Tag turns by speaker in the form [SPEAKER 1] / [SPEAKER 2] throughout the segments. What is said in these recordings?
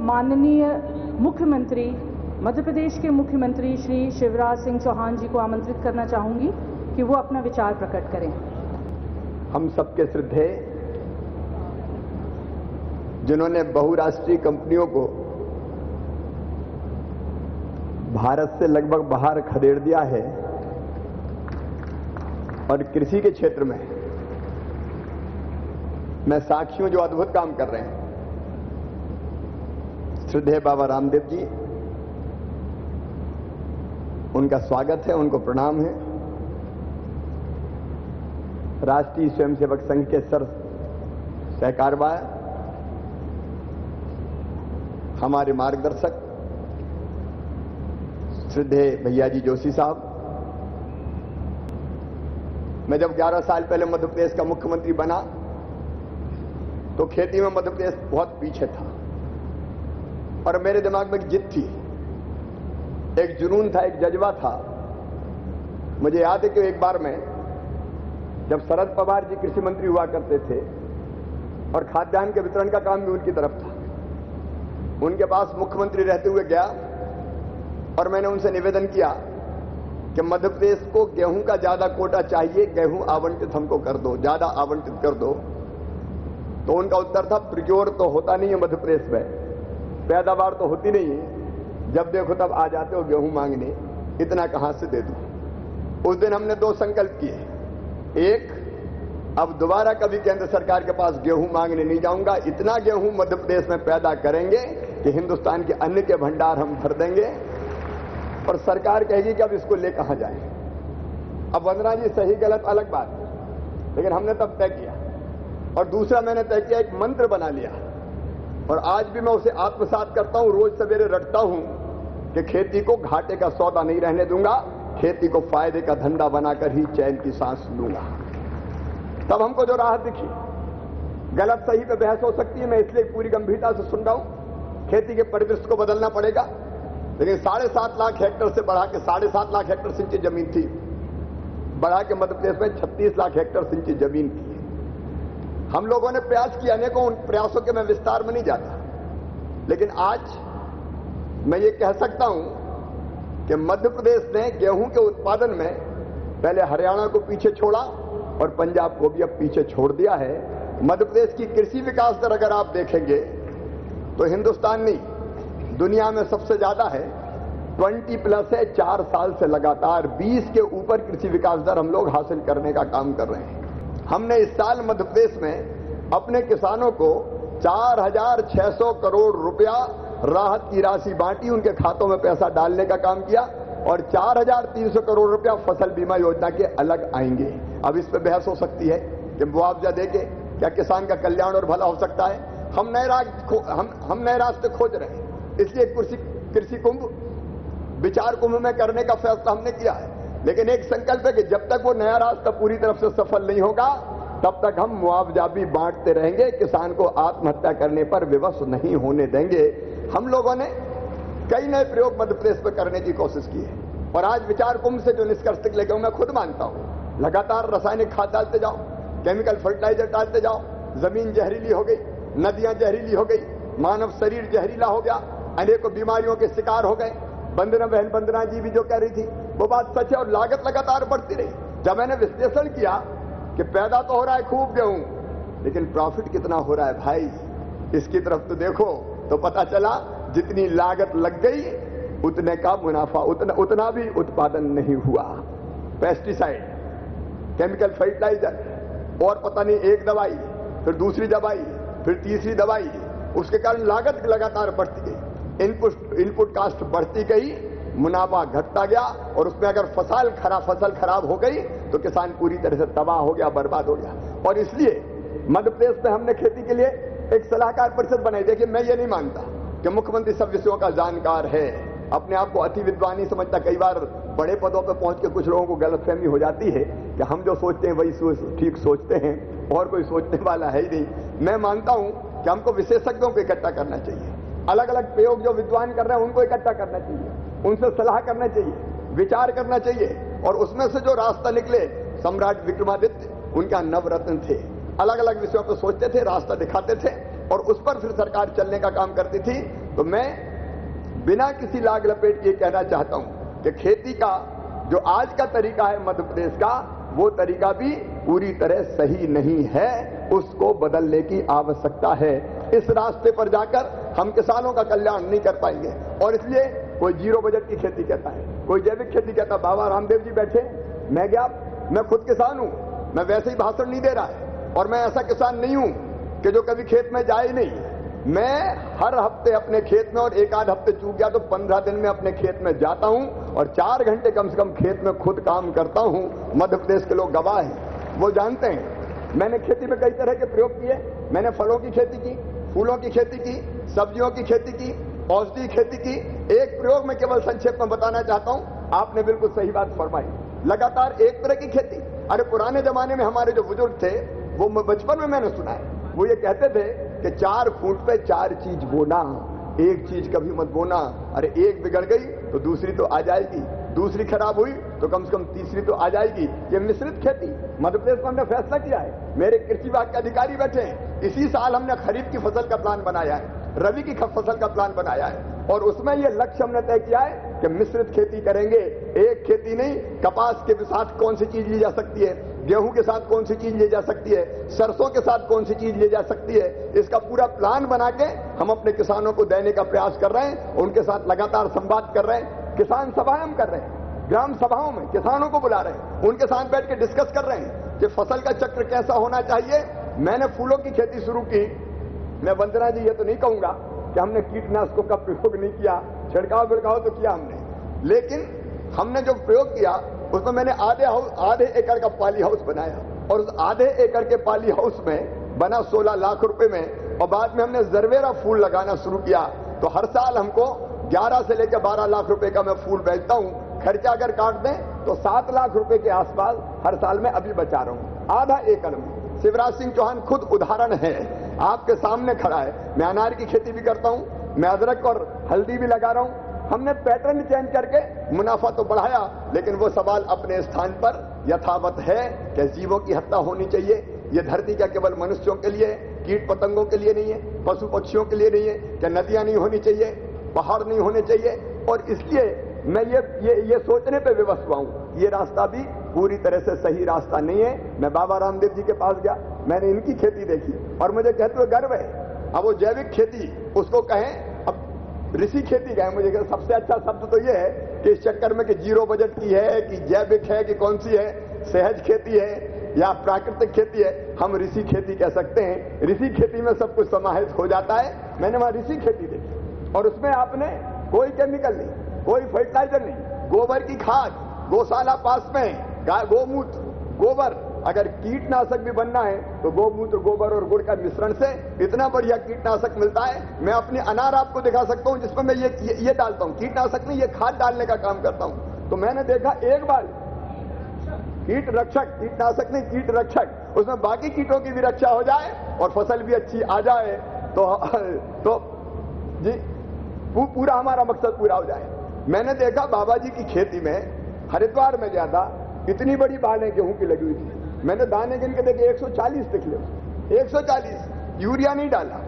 [SPEAKER 1] माननीय मुख्यमंत्री, मध्य प्रदेश के मुख्यमंत्री श्री शिवराज सिंह चौहान जी को आमंत्रित करना चाहूंगी कि वो अपना विचार प्रकट करें।
[SPEAKER 2] हम सबके श्रद्धेय, जिन्होंने बहुराष्ट्रीय कंपनियों को भारत से लगभग बाहर खदेड़ दिया है और कृषि के क्षेत्र में मैं साक्षी हूं जो अद्भुत काम कर रहे हैं। श्रद्धेय बाबा रामदेव जी, उनका स्वागत है, उनको प्रणाम है। राष्ट्रीय स्वयंसेवक संघ के सर सहकारवाह, हमारे मार्गदर्शक श्रद्धेय भैया जी जोशी साहब, मैं जब 11 साल पहले मध्य प्रदेश का मुख्यमंत्री बना तो खेती में मध्य प्रदेश बहुत पीछे था और मेरे दिमाग में एक जिद थी, एक जुनून था, एक जज्बा था। मुझे याद है कि एक बार मैं जब शरद पवार जी कृषि मंत्री हुआ करते थे और खाद्यान्न के वितरण का काम भी उनकी तरफ था, उनके पास मुख्यमंत्री रहते हुए गया और मैंने उनसे निवेदन किया कि मध्य प्रदेश को गेहूं का ज्यादा कोटा चाहिए, गेहूं आवंटित हमको कर दो, ज्यादा आवंटित कर दो। तो उनका उत्तर था, प्रिक्योर तो होता नहीं है मध्य प्रदेश में, पैदावार तो होती नहीं है, जब देखो तब आ जाते हो गेहूं मांगने, इतना कहां से दे दूं। उस दिन हमने 2 संकल्प किए। एक, अब दोबारा कभी केंद्र सरकार के पास गेहूं मांगने नहीं जाऊंगा, इतना गेहूं मध्य प्रदेश में पैदा करेंगे कि हिंदुस्तान के अन्न के भंडार हम भर देंगे और सरकार कहेगी कि अब इसको ले कहां जाए। अब वंदना जी सही गलत अलग बात है, लेकिन हमने तब तय किया। और दूसरा मैंने तय किया, एक मंत्र बना लिया और आज भी मैं उसे आत्मसात करता हूं, रोज सवेरे रटता हूं कि खेती को घाटे का सौदा नहीं रहने दूंगा, खेती को फायदे का धंधा बनाकर ही चैन की सांस लूंगा। तब हमको जो राहत दिखी, गलत सही पे बहस हो सकती है, मैं इसलिए पूरी गंभीरता से सुन रहा हूं। खेती के परिदृश्य को बदलना पड़ेगा, लेकिन 7.5 लाख हेक्टेयर से बढ़ा के 7.5 लाख हेक्टेयर सिंचित जमीन थी, बढ़ा के मध्य प्रदेश में 36 लाख हेक्टेयर सिंचित जमीन की है। हम लोगों ने प्रयास किया, अनेकों, उन प्रयासों के मैं विस्तार में नहीं जाता, लेकिन आज मैं ये कह सकता हूं कि मध्य प्रदेश ने गेहूं के उत्पादन में पहले हरियाणा को पीछे छोड़ा और पंजाब को भी अब पीछे छोड़ दिया है। मध्य प्रदेश की कृषि विकास दर अगर आप देखेंगे तो हिंदुस्तान नहीं, दुनिया में सबसे ज्यादा है, 20+ है। 4 साल से लगातार 20 के ऊपर कृषि विकास दर हम लोग हासिल करने का काम कर रहे हैं। हमने इस साल मध्य प्रदेश में अपने किसानों को 4,600 करोड़ रुपया राहत की राशि बांटी, उनके खातों में पैसा डालने का काम किया और 4,300 करोड़ रुपया फसल बीमा योजना के अलग आएंगे। अब इस पर बहस हो सकती है कि मुआवजा देके क्या किसान का कल्याण और भला हो सकता है। हम नए रास्ते खोज रहे हैं, इसलिए कृषि कुंभ, विचार कुंभ में करने का फैसला हमने किया है। लेकिन एक संकल्प है कि जब तक वो नया रास्ता पूरी तरफ से सफल नहीं होगा तब तक हम मुआवजा भी बांटते रहेंगे, किसान को आत्महत्या करने पर विवश नहीं होने देंगे। हम लोगों ने कई नए प्रयोग मध्य प्रदेश में करने की कोशिश की है और आज विचार कुंभ से जो निष्कर्ष निकलेगा मैं खुद मानता हूं। लगातार रासायनिक खाद डालते जाओ, केमिकल फर्टिलाइजर डालते जाओ, जमीन जहरीली हो गई, नदियां जहरीली हो गई, मानव शरीर जहरीला हो गया, अनेकों बीमारियों के शिकार हो गए। वंदना जी भी जो कह रही थी वो बात सच है और लागत लगातार बढ़ती रही। जब मैंने विश्लेषण किया कि पैदा तो हो रहा है खूब गेहूं, लेकिन प्रॉफिट कितना हो रहा है भाई, इसकी तरफ तो देखो, तो पता चला जितनी लागत लग गई उतने का मुनाफा, उतना भी उत्पादन नहीं हुआ। पेस्टिसाइड, केमिकल फर्टिलाइजर और पता नहीं एक दवाई, फिर दूसरी दवाई, फिर तीसरी दवाई, उसके कारण लागत लगातार बढ़ती गई, इनपुट कास्ट बढ़ती गई, मुनाफा घटता गया और उसमें अगर फसल खराब हो गई तो किसान पूरी तरह से तबाह हो गया, बर्बाद हो गया। और इसलिए मध्य प्रदेश में हमने खेती के लिए एक सलाहकार परिषद बनाई। देखिए, मैं ये नहीं मानता कि मुख्यमंत्री सब विषयों का जानकार है, अपने आप को अति विद्वान नहीं समझता। कई बार बड़े पदों पर पहुंच के कुछ लोगों को गलतफहमी हो जाती है कि हम जो सोचते हैं वही ठीक सोचते हैं और कोई सोचने वाला है ही नहीं। मैं मानता हूं कि हमको विशेषज्ञों को इकट्ठा करना चाहिए, अलग अलग प्रयोग जो विद्वान कर रहे हैं उनको इकट्ठा करना चाहिए, उनसे सलाह करना चाहिए, विचार करना चाहिए और उसमें से जो रास्ता निकले, सम्राट विक्रमादित्य उनका नवरत्न थे, अलग अलग विषयों पर सोचते थे, रास्ता दिखाते थे और उस पर फिर सरकार चलने का काम करती थी। तो मैं बिना किसी लाग लपेट के कहना चाहता हूं कि खेती का जो आज का तरीका है मध्य प्रदेश का, वो तरीका भी पूरी तरह सही नहीं है, उसको बदलने की आवश्यकता है। इस रास्ते पर जाकर हम किसानों का कल्याण नहीं कर पाएंगे। और इसलिए कोई जीरो बजट की खेती कहता है, कोई जैविक खेती कहता है। बाबा रामदेव जी बैठे, मैं क्या, मैं खुद किसान हूं, मैं वैसे ही भाषण नहीं दे रहा है। और मैं ऐसा किसान नहीं हूं कि जो कभी खेत में जाए ही नहीं। मैं हर हफ्ते अपने खेत में, और एक आध हफ्ते चूक गया तो 15 दिन में अपने खेत में जाता हूं और 4 घंटे कम से कम खेत में खुद काम करता हूं। मध्य प्रदेश के लोग गवाह हैं, वो जानते हैं। मैंने खेती में कई तरह के प्रयोग किए। मैंने फलों की खेती की, फूलों की खेती की, सब्जियों की खेती की, औषधि खेती की। एक प्रयोग में केवल संक्षेप में बताना चाहता हूं, आपने बिल्कुल सही बात फरमाई। लगातार एक तरह की खेती। अरे पुराने जमाने में हमारे जो बुजुर्ग थे, वो बचपन में मैंने सुना है, वो ये कहते थे कि 4 फुट पे 4 चीज बोना, एक चीज कभी मत बोना। अरे एक बिगड़ गई तो दूसरी तो आ जाएगी, दूसरी खराब हुई तो कम से कम तीसरी तो आ जाएगी। ये मिश्रित खेती मध्य प्रदेश में हमने फैसला किया है। मेरे कृषि विभाग के अधिकारी बैठे हैं। इसी साल हमने खरीफ की फसल का प्लान बनाया है, रबी की फसल का प्लान बनाया है, और उसमें यह लक्ष्य हमने तय किया है कि मिश्रित खेती करेंगे। एक खेती नहीं, कपास के साथ कौन सी चीज ली जा सकती है, गेहूं के साथ कौन सी चीज ले जा सकती है, सरसों के साथ कौन सी चीज ले जा सकती है, इसका पूरा प्लान बना के हम अपने किसानों को देने का प्रयास कर रहे हैं। उनके साथ लगातार संवाद कर रहे हैं, किसान सभाएं हम कर रहे हैं, ग्राम सभाओं में किसानों को बुला रहे हैं, उनके साथ बैठ के डिस्कस कर रहे हैं कि फसल का चक्र कैसा होना चाहिए। मैंने फूलों की खेती शुरू की। मैं वंदना जी ये तो नहीं कहूंगा कि हमने कीटनाशकों का प्रयोग नहीं किया, छिड़काव बिड़काव तो किया हमने, लेकिन हमने जो प्रयोग किया उसमें मैंने आधे एकड़ का पाली हाउस बनाया, और उस आधे एकड़ के पाली हाउस में बना 16 लाख रुपए में। और बाद में हमने जरवेरा फूल लगाना शुरू किया, तो हर साल हमको 11 से लेकर 12 लाख रुपए का मैं फूल बेचता हूं। खर्चा अगर काट दें तो 7 लाख रुपए के आसपास हर साल में अभी बचा रहा हूं, आधा एकड़ में। शिवराज सिंह चौहान खुद उदाहरण है, आपके सामने खड़ा है। मैं अनार की खेती भी करता हूं, मैं अदरक और हल्दी भी लगा रहा हूं। हमने पैटर्न चेंज करके मुनाफा तो बढ़ाया, लेकिन वो सवाल अपने स्थान पर यथावत है कि जीवों की हत्या होनी चाहिए। ये धरती का केवल मनुष्यों के लिए, कीट पतंगों के लिए नहीं है, पशु पक्षियों के लिए नहीं है, कि नदियां नहीं होनी चाहिए, पहाड़ नहीं होने चाहिए। और इसलिए मैं ये सोचने पे विवश हुआ हूं, ये रास्ता भी पूरी तरह से सही रास्ता नहीं है। मैं बाबा रामदेव जी के पास गया, मैंने इनकी खेती देखी और मुझे कहते हुए गर्व है। अब वो जैविक खेती उसको कहें, अब ऋषि खेती कहें, मुझे सबसे अच्छा शब्द तो ये है कि इस चक्कर में कि जीरो बजट की है कि जैविक है कि कौन सी है, सहज खेती है या प्राकृतिक खेती है, हम ऋषि खेती कह सकते हैं। ऋषि खेती में सब कुछ समाहित हो जाता है। मैंने वहां ऋषि खेती देखी और उसमें आपने कोई केमिकल नहीं, कोई फर्टिलाइजर नहीं, गोबर की खाद, गौशाला पास में, गोमूत्र, गोबर। अगर कीटनाशक भी बनना है तो गोमूत्र, गोबर और गुड़ का मिश्रण से इतना बढ़िया कीटनाशक मिलता है। मैं अपने अनार आपको दिखा सकता हूं जिसमें मैं ये डालता हूं, कीटनाशक नहीं, ये खाद डालने का काम करता हूं। तो मैंने देखा एक बार कीट रक्षक, कीटनाशक नहीं कीट रक्षक, उसमें बाकी कीटों की भी रक्षा हो जाए और फसल भी अच्छी आ जाए तो जी पूरा हमारा मकसद पूरा हो जाए। मैंने देखा बाबा जी की खेती में, हरिद्वार में गया था, इतनी बड़ी बालें गेहूं की लगी हुई थी। मैंने दाने गिन के देखे 140 निकले, 140। यूरिया नहीं डाला,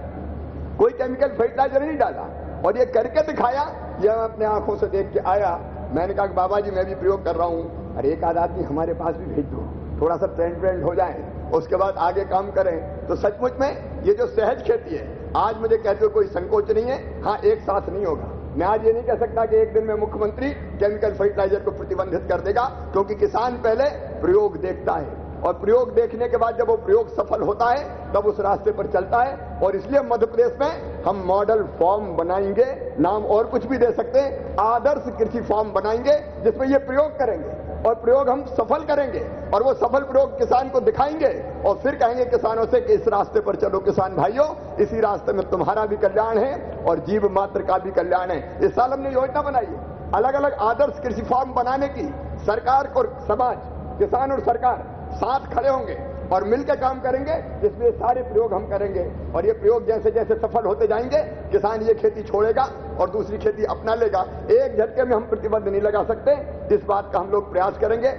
[SPEAKER 2] कोई केमिकल फर्टिलाइजर नहीं डाला, और ये करके दिखाया। ये मैं अपने आंखों से देख के आया। मैंने कहा कि बाबा जी मैं भी प्रयोग कर रहा हूं, अरे एक आध आदमी हमारे पास भी भेज दो, थोड़ा सा ट्रेंड हो जाए, उसके बाद आगे काम करें। तो सचमुच में ये जो सहज खेती है, आज मुझे कहते हुए कोई संकोच नहीं है। हाँ, एक साथ नहीं होगा। मैं आज ये नहीं कह सकता कि एक दिन में मुख्यमंत्री केमिकल फर्टिलाइजर को प्रतिबंधित कर देगा, क्योंकि किसान पहले प्रयोग देखता है और प्रयोग देखने के बाद जब वो प्रयोग सफल होता है तब उस रास्ते पर चलता है। और इसलिए मध्य प्रदेश में हम मॉडल फॉर्म बनाएंगे, नाम और कुछ भी दे सकते हैं, आदर्श कृषि फॉर्म बनाएंगे जिसमें ये प्रयोग करेंगे और प्रयोग हम सफल करेंगे और वो सफल प्रयोग किसान को दिखाएंगे और फिर कहेंगे किसानों से कि इस रास्ते पर चलो किसान भाइयों, इसी रास्ते में तुम्हारा भी कल्याण है और जीव मात्र का भी कल्याण है। इस साल हमने योजना बनाई है अलग अलग आदर्श कृषि फॉर्म बनाने की। सरकार और समाज, किसान और सरकार साथ खड़े होंगे और मिलकर काम करेंगे, जिसमें सारे प्रयोग हम करेंगे। और ये प्रयोग जैसे जैसे सफल होते जाएंगे, किसान ये खेती छोड़ेगा और दूसरी खेती अपना लेगा। एक झटके में हम प्रतिबंध नहीं लगा सकते, इस बात का हम लोग प्रयास करेंगे।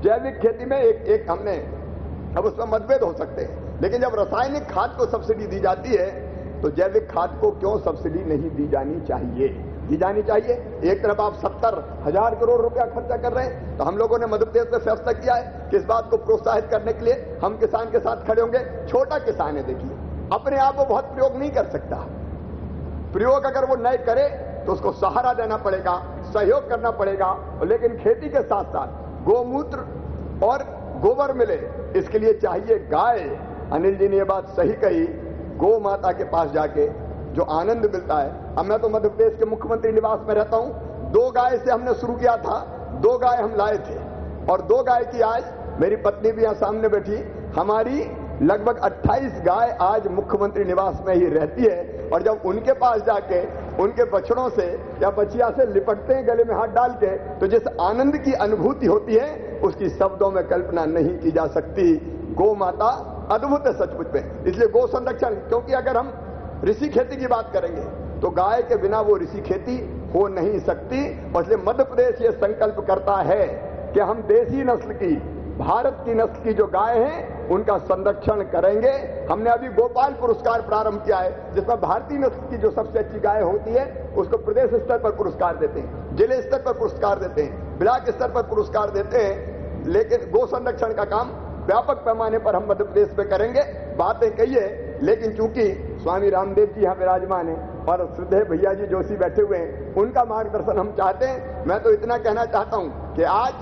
[SPEAKER 2] जैविक खेती में एक हमने, अब उसमें मतभेद हो सकते हैं, लेकिन जब रासायनिक खाद को सब्सिडी दी जाती है तो जैविक खाद को क्यों सब्सिडी नहीं दी जानी चाहिए? दी जानी चाहिए। एक तरफ आप 70,000 करोड़ रुपया खर्चा कर रहे हैं, तो हम लोगों ने मध्य प्रदेश में फैसला किया है कि इस बात को प्रोत्साहित करने के लिए हम किसान के साथ खड़े होंगे। छोटा किसान है, देखिए, अपने आप वो बहुत प्रयोग नहीं कर सकता। प्रयोग अगर वो नहीं करे तो उसको सहारा देना पड़ेगा, सहयोग करना पड़ेगा। लेकिन खेती के साथ साथ गोमूत्र और गोबर मिले, इसके लिए चाहिए गाय। अनिल जी ने ये बात सही कही, गौ माता के पास जाके जो आनंद मिलता है। अब मैं तो मध्य प्रदेश के मुख्यमंत्री निवास में रहता हूं, 2 गाय से हमने शुरू किया था, 2 गाय हम लाए थे और 2 गाय की आज मेरी पत्नी भी यहां सामने बैठी, हमारी लगभग 28 गाय आज मुख्यमंत्री निवास में ही रहती है। और जब उनके पास जाके उनके बछड़ों से या बछिया से लिपटते हैं गले में हाथ डाल के, तो जिस आनंद की अनुभूति होती है उसकी शब्दों में कल्पना नहीं की जा सकती। गौ माता अद्भुत है सचमुच में। इसलिए गौ संरक्षण, क्योंकि अगर हम ऋषि खेती की बात करेंगे तो गाय के बिना वो ऋषि खेती हो नहीं सकती। और इसलिए मध्य प्रदेश ये संकल्प करता है कि हम देसी नस्ल की, भारत की नस्ल की जो गाय हैं उनका संरक्षण करेंगे। हमने अभी गोपाल पुरस्कार प्रारंभ किया है, जिसमें भारतीय नस्ल की जो सबसे अच्छी गाय होती है उसको प्रदेश स्तर पर पुरस्कार देते हैं, जिले स्तर पर पुरस्कार देते हैं, ब्लॉक स्तर पर पुरस्कार देते हैं। लेकिन गो संरक्षण का काम व्यापक पैमाने पर हम मध्य प्रदेश में करेंगे। बातें कहिए, लेकिन चूंकि स्वामी रामदेव जी यहां विराजमान हैं और श्रद्धेय भैया जी जोशी बैठे हुए हैं, उनका मार्गदर्शन हम चाहते हैं। मैं तो इतना कहना चाहता हूं कि आज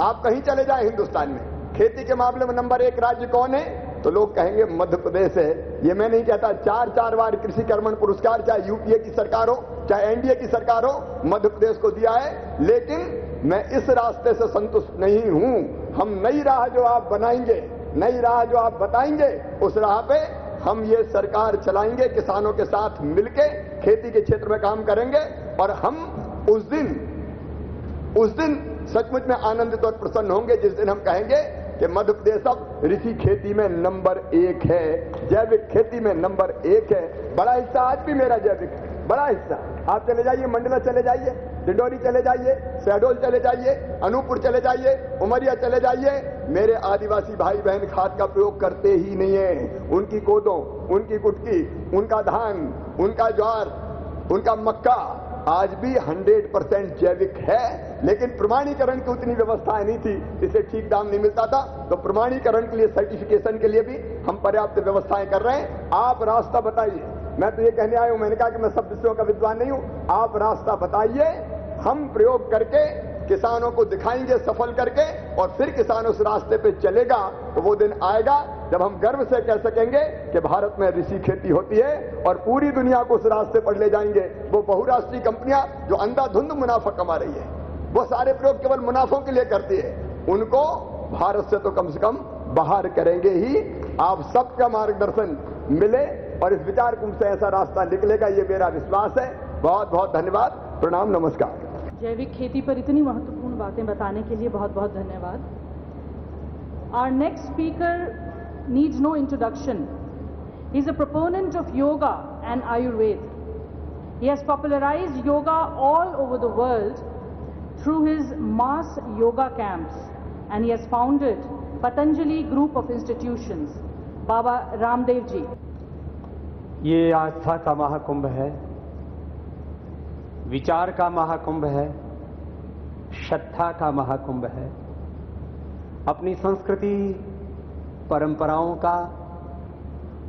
[SPEAKER 2] आप कहीं चले जाएं हिंदुस्तान में, खेती के मामले में नंबर 1 राज्य कौन है तो लोग कहेंगे मध्य प्रदेश है। ये मैं नहीं कहता, 4 बार कृषि कर्मण पुरस्कार चाहे यूपीए की सरकार हो चाहे एनडीए की सरकार हो मध्य प्रदेश को दिया है। लेकिन मैं इस रास्ते से संतुष्ट नहीं हूं। हम नई राह जो आप बनाएंगे, नई राह जो आप बताएंगे, उस राह पे हम ये सरकार चलाएंगे, किसानों के साथ मिलके खेती के क्षेत्र में काम करेंगे। और हम उस दिन सचमुच में आनंदित और प्रसन्न होंगे जिस दिन हम कहेंगे कि मध्य प्रदेश अब ऋषि खेती में नंबर 1 है, जैविक खेती में नंबर 1 है। बड़ा हिस्सा आज भी मेरा जैविक है, बड़ा हिस्सा। आप चले जाइए, मंडला चले जाइए, डिंडोरी चले जाइए, शहडोल चले जाइए, अनूपपुर चले जाइए, उमरिया चले जाइए, मेरे आदिवासी भाई बहन खाद का प्रयोग करते ही नहीं है। उनकी कोदों, उनकी कुटकी, उनका धान, उनका ज्वार, उनका मक्का आज भी 100% जैविक है। लेकिन प्रमाणीकरण की उतनी व्यवस्थाएं नहीं थी, इसे ठीक दाम नहीं मिलता था। तो प्रमाणीकरण के लिए, सर्टिफिकेशन के लिए भी हम पर्याप्त व्यवस्थाएं कर रहे हैं। आप रास्ता बताइए। मैं तो ये कहने आया हूं, मैंने कहा कि मैं सब विषयों का विद्वान नहीं हूं, आप रास्ता बताइए, हम प्रयोग करके किसानों को दिखाएंगे सफल करके, और फिर किसान उस रास्ते पे चलेगा तो वो दिन आएगा जब हम गर्व से कह सकेंगे कि भारत में ऋषि खेती होती है, और पूरी दुनिया को उस रास्ते पर ले जाएंगे। वो बहुराष्ट्रीय कंपनियां जो अंधाधुंध मुनाफा कमा रही है, वो सारे प्रयोग केवल मुनाफों के लिए करती है, उनको भारत से तो कम से कम बाहर करेंगे ही। आप सबका मार्गदर्शन मिले और इस विचार कुंभ से ऐसा रास्ता निकलेगा, ये मेरा विश्वास है। बहुत बहुत धन्यवाद, प्रणाम, नमस्कार।
[SPEAKER 1] जैविक खेती पर इतनी महत्वपूर्ण बातें बताने के लिए बहुत बहुत धन्यवाद। Our next speaker needs no introduction. He is a proponent of yoga and Ayurveda. He has popularized yoga all over the world through his mass yoga camps, and he has founded Patanjali Group of Institutions. Baba Ramdev ji.
[SPEAKER 3] ये आस्था का महाकुंभ है, विचार का महाकुंभ है, श्रद्धा का महाकुंभ है, अपनी संस्कृति परंपराओं का,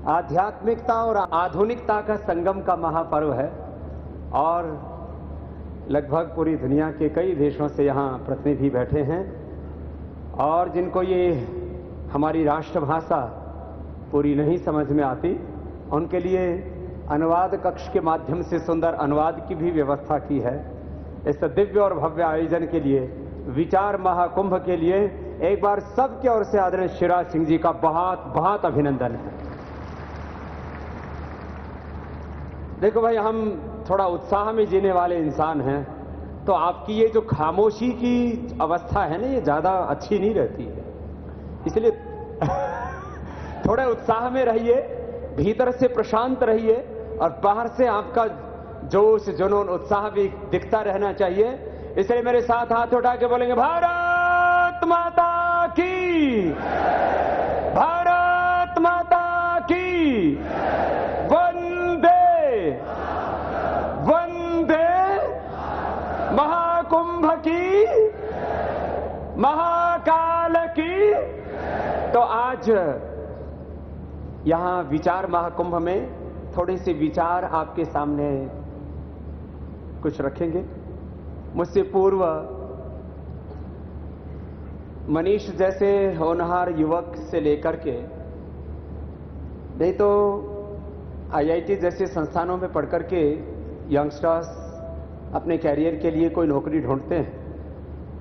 [SPEAKER 3] आध्यात्मिकता और आधुनिकता का संगम का महापर्व है। और लगभग पूरी दुनिया के कई देशों से यहाँ प्रतिनिधि बैठे हैं, और जिनको ये हमारी राष्ट्रभाषा पूरी नहीं समझ में आती, उनके लिए अनुवाद कक्ष के माध्यम से सुंदर अनुवाद की भी व्यवस्था की है। इस दिव्य और भव्य आयोजन के लिए, विचार महाकुंभ के लिए एक बार सबके ओर से आदरणीय शिवराज सिंह जी का बहुत बहुत अभिनंदन है। देखो भाई, हम थोड़ा उत्साह में जीने वाले इंसान हैं, तो आपकी ये जो खामोशी की अवस्था है ना, ये ज्यादा अच्छी नहीं रहती है। इसलिए थोड़े उत्साह में रहिए, भीतर से प्रशांत रहिए, और बाहर से आपका जोश, जुनून, उत्साह भी दिखता रहना चाहिए। इसलिए मेरे साथ हाथ उठा के बोलेंगे, भारत माता की, भारत माता की, वंदे तो आज यहां विचार महाकुंभ में थोड़े से विचार आपके सामने कुछ रखेंगे। मुझसे पूर्व मनीष जैसे होनहार युवक से लेकर के, नहीं तो आईआईटी जैसे संस्थानों में पढ़कर के यंगस्टर्स अपने कैरियर के लिए कोई नौकरी ढूंढते हैं,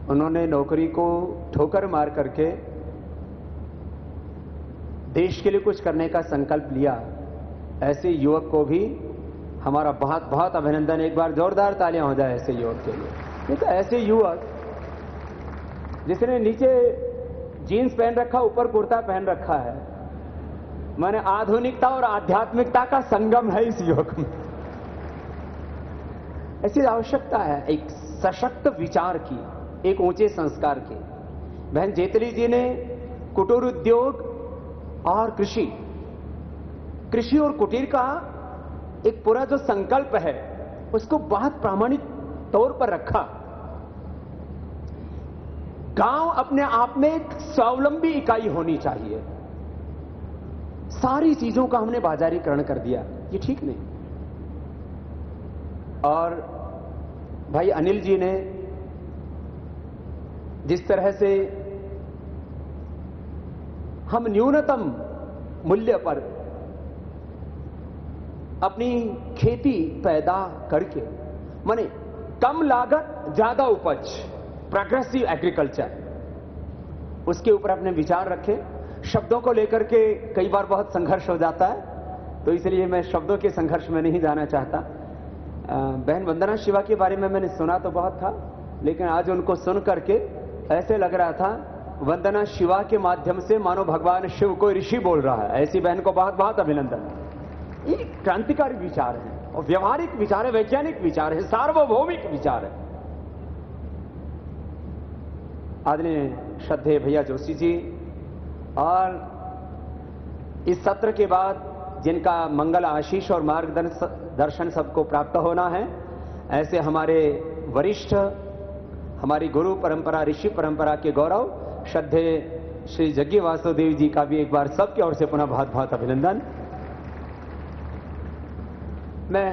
[SPEAKER 3] उन्होंने नौकरी को ठोकर मार करके देश के लिए कुछ करने का संकल्प लिया। ऐसे युवक को भी हमारा बहुत बहुत अभिनंदन। एक बार जोरदार तालियां हो जाए ऐसे युवक के लिए। देखो, ऐसे युवक जिसने नीचे जीन्स पहन रखा, ऊपर कुर्ता पहन रखा है, माने आधुनिकता और आध्यात्मिकता का संगम है इस युवक में। ऐसी आवश्यकता है एक सशक्त विचार की, एक ऊंचे संस्कार की। बहन जेतली जी ने कुटीर उद्योग और कृषि और कुटीर का एक पूरा जो संकल्प है उसको बहुत प्रामाणिक तौर पर रखा। गांव अपने आप में एक स्वावलंबी इकाई होनी चाहिए। सारी चीजों का हमने बाजारीकरण कर दिया, ये ठीक नहीं। और भाई अनिल जी ने जिस तरह से हम न्यूनतम मूल्य पर अपनी खेती पैदा करके, माने कम लागत ज्यादा उपज, प्रोग्रेसिव एग्रीकल्चर, उसके ऊपर अपने विचार रखे। शब्दों को लेकर के कई बार बहुत संघर्ष हो जाता है, तो इसलिए मैं शब्दों के संघर्ष में नहीं जाना चाहता। बहन वंदना शिवा के बारे में मैंने सुना तो बहुत था, लेकिन आज उनको सुन करके ऐसे लग रहा था वंदना शिवा के माध्यम से मानो भगवान शिव को ऋषि बोल रहा है। ऐसी बहन को बहुत बहुत अभिनंदन। ये क्रांतिकारी विचार है और व्यवहारिक विचार है, वैज्ञानिक विचार है, सार्वभौमिक विचार है। आदरणीय श्रद्धेय भैया जोशी जी, और इस सत्र के बाद जिनका मंगल आशीष और मार्गदर्शन सबको प्राप्त होना है, ऐसे हमारे वरिष्ठ, हमारी गुरु परंपरा, ऋषि परंपरा के गौरव श्रद्धेय श्री जग्गी वासुदेव जी का भी एक बार सबकी ओर से पुनः बहुत बहुत अभिनंदन। मैं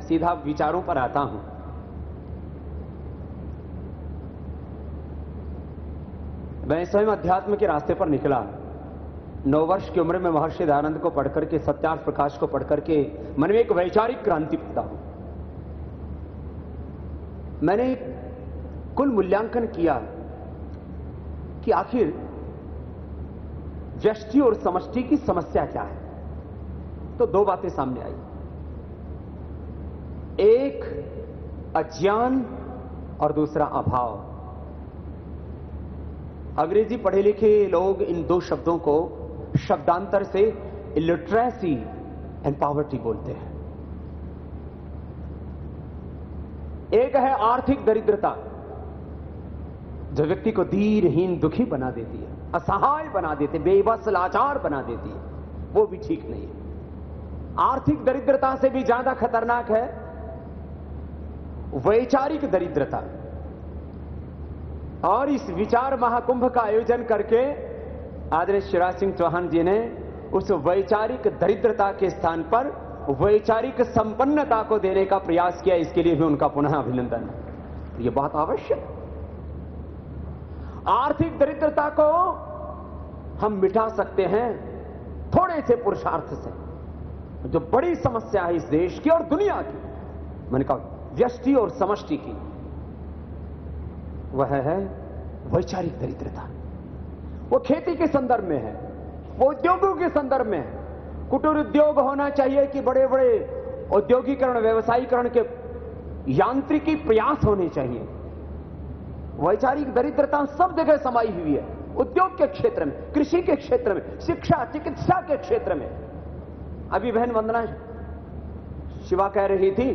[SPEAKER 3] सीधा विचारों पर आता हूं। मैं स्वयं अध्यात्म के रास्ते पर निकला। 9 वर्ष की उम्र में महर्षि दयानंद को पढ़कर के, सत्यार्थ प्रकाश को पढ़कर के मन में एक वैचारिक क्रांति पैदा हुई। मैंने कुल मूल्यांकन किया कि आखिर व्यष्टि और समष्टि की समस्या क्या है। तो 2 बातें सामने आई। एक अज्ञान और दूसरा अभाव। अंग्रेजी पढ़े लिखे लोग इन 2 शब्दों को शब्दांतर से इलिटरेसी एंड पॉवर्टी बोलते हैं। एक है आर्थिक दरिद्रता, जो व्यक्ति को धीरहीन, दुखी बना देती है, असहाय बना देती है, बेबस, लाचार बना देती है। वो भी ठीक नहीं है। आर्थिक दरिद्रता से भी ज्यादा खतरनाक है वैचारिक दरिद्रता। और इस विचार महाकुंभ का आयोजन करके आदरणीय शिवराज सिंह चौहान जी ने उस वैचारिक दरिद्रता के स्थान पर वैचारिक संपन्नता को देने का प्रयास किया। इसके लिए भी उनका पुनः अभिनंदन। यह बहुत आवश्यक है। आर्थिक दरिद्रता को हम मिटा सकते हैं थोड़े से पुरुषार्थ से। जो बड़ी समस्या है इस देश की और दुनिया की, मैंने कहा व्यष्टि और समष्टि की, वह है वैचारिक दरिद्रता। वो खेती के संदर्भ में है, वो उद्योगों के संदर्भ में है। कुटीर उद्योग होना चाहिए कि बड़े बड़े औद्योगिकरण, व्यवसायीकरण के यांत्रिकी प्रयास होने चाहिए। वैचारिक दरिद्रता सब जगह समाई हुई है। उद्योग के क्षेत्र में, कृषि के क्षेत्र में, शिक्षा, चिकित्सा के क्षेत्र में। अभी बहन वंदना शिवा कह रही थी,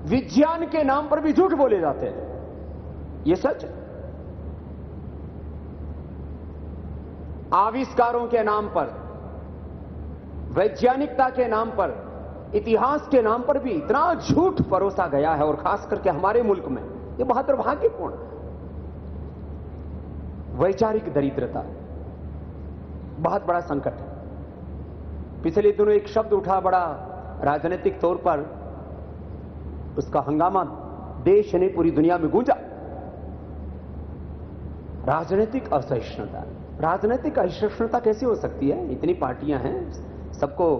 [SPEAKER 3] विज्ञान के नाम पर भी झूठ बोले जाते हैं। यह सच है। आविष्कारों के नाम पर, वैज्ञानिकता के नाम पर, इतिहास के नाम पर भी इतना झूठ परोसा गया है, और खास करके हमारे मुल्क में। यह बहुत दुर्भाग्यपूर्ण है। वैचारिक दरिद्रता बहुत बड़ा संकट है। पिछले दिनों एक शब्द उठा, बड़ा राजनीतिक तौर पर उसका हंगामा देश ने पूरी दुनिया में गूंजा। राजनीतिक असहिष्णुता। राजनीतिक असहिष्णुता कैसे हो सकती है? इतनी पार्टियां हैं, सबको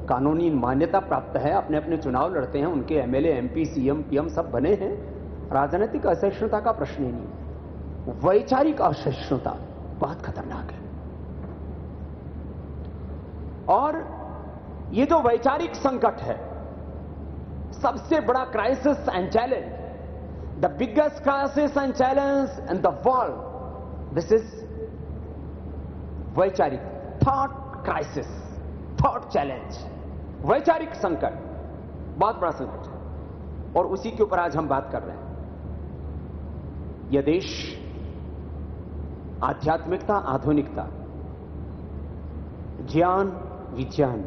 [SPEAKER 3] कानूनी मान्यता प्राप्त है, अपने अपने चुनाव लड़ते हैं, उनके एमएलए, एमपी, सीएम, पीएम सब बने हैं। राजनीतिक असहिष्णुता का प्रश्न ही नहीं। वैचारिक असहिष्णुता बहुत खतरनाक है। और ये जो वैचारिक संकट है, सबसे बड़ा crisis and challenge, the biggest crisis and challenge in the world, this is वैचारिक थॉट क्राइसिस, थॉट चैलेंज, वैचारिक संकट बहुत बड़ा संकट है। और उसी के ऊपर आज हम बात कर रहे हैं। यह देश आध्यात्मिकता, आधुनिकता, ज्ञान, विज्ञान,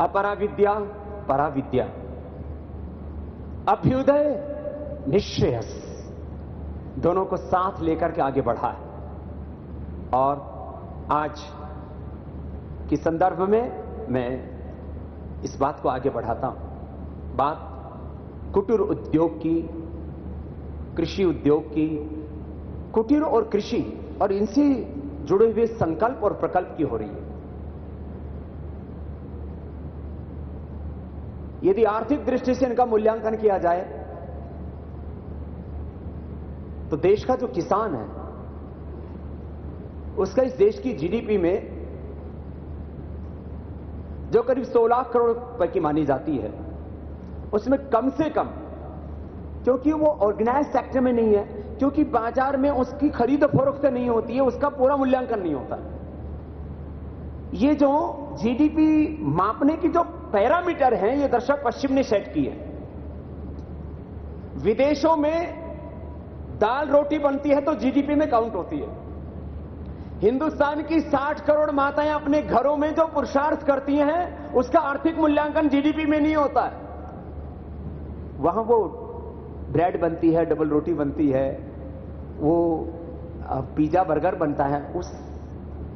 [SPEAKER 3] अपरा विद्या, पराविद्या, अभ्युदय, निश्रेयस, दोनों को साथ लेकर के आगे बढ़ा है। और आज के संदर्भ में मैं इस बात को आगे बढ़ाता हूं। बात कुटीर उद्योग की, कृषि उद्योग की, कुटीर और कृषि और इनसे जुड़े हुए संकल्प और प्रकल्प की हो रही है। यदि आर्थिक दृष्टि से इनका मूल्यांकन किया जाए तो देश का जो किसान है उसका इस देश की जीडीपी में जो करीब 100 लाख करोड़ रुपए की मानी जाती है, उसमें कम से कम, क्योंकि वो ऑर्गेनाइज सेक्टर में नहीं है, क्योंकि बाजार में उसकी खरीद फरोख्त नहीं होती है, उसका पूरा मूल्यांकन नहीं होता। ये जो जीडीपी मापने की जो पैरामीटर हैं, ये दर्शक पश्चिम ने सेट की है। विदेशों में दाल रोटी बनती है तो जीडीपी में काउंट होती है। हिंदुस्तान की 60 करोड़ माताएं अपने घरों में जो पुरुषार्थ करती हैं, उसका आर्थिक मूल्यांकन जीडीपी में नहीं होता है। वहां वो ब्रेड बनती है, डबल रोटी बनती है, वो पिज्जा बर्गर बनता है,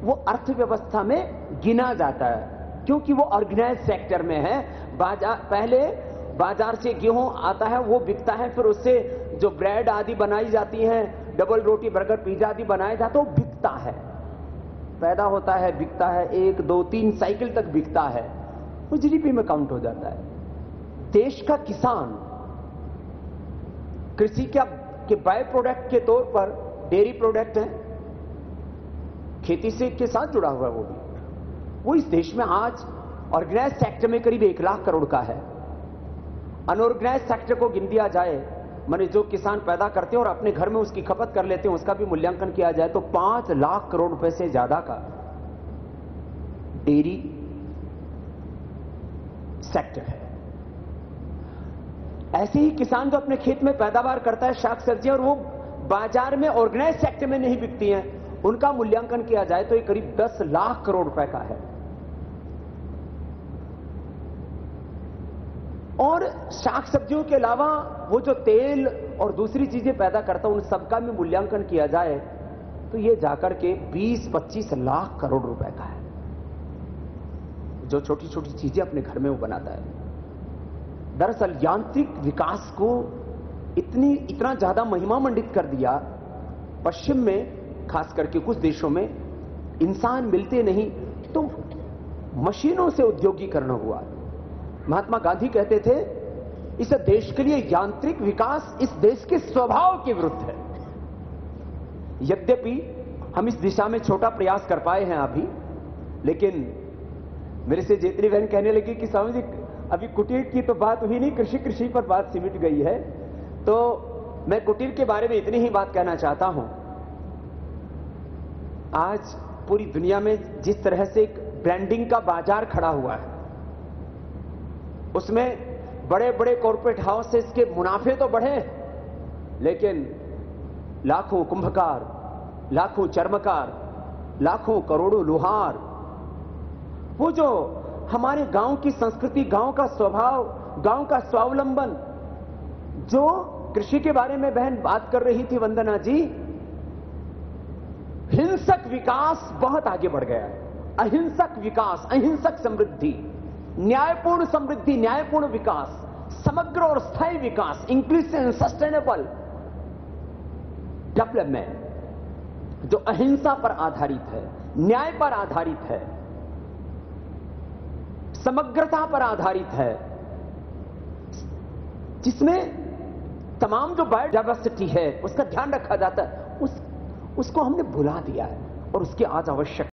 [SPEAKER 3] वो अर्थव्यवस्था में गिना जाता है, क्योंकि वो ऑर्गेनाइज सेक्टर में है। पहले बाजार से गेहूं आता है, वो बिकता है, फिर उससे जो ब्रेड आदि बनाई जाती हैं, डबल रोटी, बर्गर, पिज्जा आदि बनाया जाता है, वो बिकता है, पैदा होता है, बिकता है, 1, 2, 3 साइकिल तक बिकता है, वो जीडीपी में काउंट हो जाता है। देश का किसान कृषि के बाय प्रोडक्ट के तौर पर डेयरी प्रोडक्ट है, खेती से के साथ जुड़ा हुआ है, वो इस देश में आज ऑर्गेनाइज सेक्टर में करीब 1 लाख करोड़ का है। अनऑर्गेनाइज सेक्टर को गिन दिया जाए, माने जो किसान पैदा करते हैं और अपने घर में उसकी खपत कर लेते हैं, उसका भी मूल्यांकन किया जाए तो 5 लाख करोड़ रुपए से ज्यादा का डेयरी सेक्टर है। ऐसे ही किसान जो अपने खेत में पैदावार करता है शाक सब्जियां, और वो बाजार में ऑर्गेनाइज सेक्टर में नहीं बिकती हैं, उनका मूल्यांकन किया जाए तो ये करीब 10 लाख करोड़ रुपए का है। और शाक सब्जियों के अलावा वो जो तेल और दूसरी चीजें पैदा करता है, उन सबका भी मूल्यांकन किया जाए तो ये जाकर के 20-25 लाख करोड़ रुपए का है, जो छोटी छोटी चीजें अपने घर में वो बनाता है। दरअसल यांत्रिक विकास को इतना ज्यादा महिमा मंडित कर दिया। पश्चिम में खास करके कुछ देशों में इंसान मिलते नहीं तो मशीनों से औद्योगिकरण हुआ। महात्मा गांधी कहते थे, इस देश के लिए यांत्रिक विकास इस देश के स्वभाव के विरुद्ध है। यद्यपि हम इस दिशा में छोटा प्रयास कर पाए हैं अभी, लेकिन मेरे से जेतली बहन कहने लगी कि स्वामी जी अभी कुटीर की तो बात हुई नहीं, कृषि पर बात सिमट गई है। तो मैं कुटीर के बारे में इतनी ही बात कहना चाहता हूं। आज पूरी दुनिया में जिस तरह से एक ब्रांडिंग का बाजार खड़ा हुआ है, उसमें बड़े बड़े कॉर्पोरेट हाउसेस के मुनाफे तो बढ़े, लेकिन लाखों कुंभकार, लाखों चर्मकार, लाखों करोड़ों लोहार, वो जो हमारे गांव की संस्कृति, गांव का स्वभाव, गांव का स्वावलंबन, जो कृषि के बारे में बहन बात कर रही थी वंदना जी,
[SPEAKER 4] हिंसक विकास बहुत आगे बढ़ गया है। अहिंसक विकास, अहिंसक समृद्धि, न्यायपूर्ण समृद्धि, न्यायपूर्ण विकास, समग्र और स्थायी विकास, इंक्लूसिव एंड सस्टेनेबल डेवलपमेंट, जो अहिंसा पर आधारित है, न्याय पर आधारित है, समग्रता पर आधारित है, जिसमें तमाम जो बायोडाइवर्सिटी है उसका ध्यान रखा जाता है, उसको हमने भुला दिया है और उसकी आज आवश्यकता